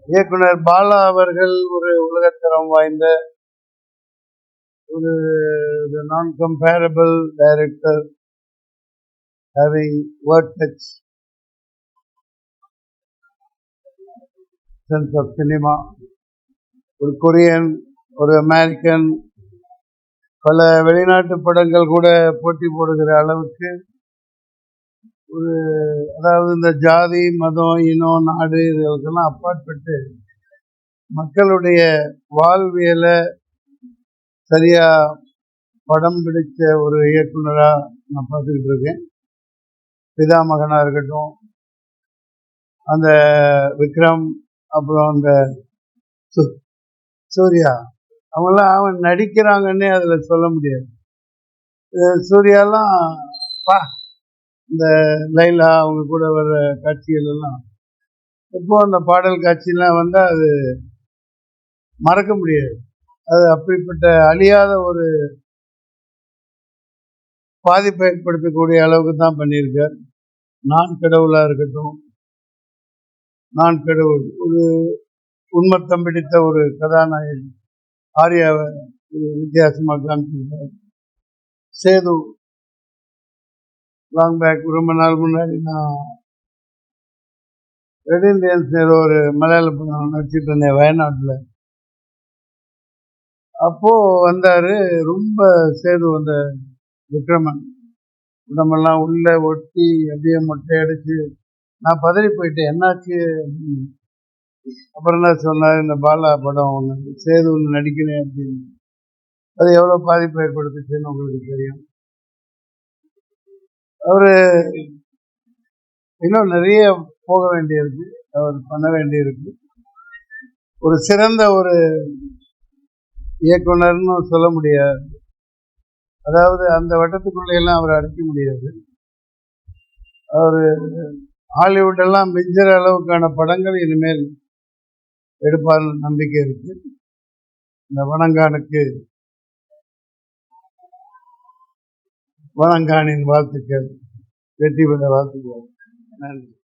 இயக்குனர் பாலா அவர்கள் ஒரு உலகத்தரம் வாய்ந்த ஒரு non comparable director, having world touch sense of cinema. ஒரு கொரியன், ஒரு அமெரிக்கன், பல வெளிநாட்டு படங்கள் கூட போட்டி போடுகிற அளவுக்கு ஒரு, அதாவது இந்த ஜாதி, மதம், இனம், நாடு இதுகளுக்கெல்லாம் அப்பாற்பட்டு மக்களுடைய வாழ்வியலை சரியா படம் பிடிச்ச ஒரு இயக்குனரா நான் பார்த்துக்கிட்டு இருக்கேன். பிதாமகனா இருக்கட்டும், அந்த விக்ரம், அப்புறம் அந்த சூர்யா, அவங்களாம் அவன் நடிக்கிறாங்கன்னே அதுல சொல்ல முடியாது. சூர்யாலாம் இந்த லைலா அவங்க கூட வர்ற காட்சிகள் எல்லாம் இப்போ அந்த பாடல் காட்சியெல்லாம் வந்தா அது மறக்க முடியாது. அது அப்படிப்பட்ட அழியாத ஒரு பாதிப்பை ஏற்படுத்தக்கூடிய அளவுக்கு தான் பண்ணியிருக்கார். நான் கடவுளா இருக்கட்டும், நான் கடவுள் ஒரு உண்மத்தம் பிடித்த ஒரு கதாநாயகன் ஆர்யாவை ஒரு வித்தியாசமாக காமிச்சிருக்கார். சேது லாங் பேக், ரொம்ப நாள் முன்னாடி நான் ரெட் இண்டியன்ஸ் ஏதோ ஒரு மலையாள படம் நடிச்சிட்டு இருந்தேன் வயநாட்டில். அப்போ வந்தாரு, ரொம்ப சேது அந்த விக்ரமன் உடம்பெல்லாம் உள்ள ஒட்டி அப்படியே மொட்டை அடிச்சு நான் பதறி போயிட்டேன், என்னாச்சு. அப்புறம் என்ன சொன்னார், இந்த பாலா படம் ஒன்று சேது ஒன்று நடிக்கிறேன் அப்படின்னு. அது எவ்வளோ பாதிப்பு ஏற்படுத்துச்சுன்னு உங்களுக்கு தெரியும். அவரு இன்னும் நிறைய போக வேண்டியிருக்கு, அவர் பண்ண வேண்டியிருக்கு. ஒரு சிறந்த ஒரு இயக்குனர்னு சொல்ல முடியாது. அதாவது அந்த வட்டத்துக்குள்ள எல்லாம் அவர் அடைக்க முடியாது. அவர் ஹாலிவுட் எல்லாம் மிஞ்சுற அளவுக்கான படங்கள் இனிமேல் எடுப்பார் நம்பிக்கை இருக்கு. இந்த வணங்கானின் வாழ்த்துக்கள், வெற்றி பெற வாழ்த்துக்கள். நன்றி.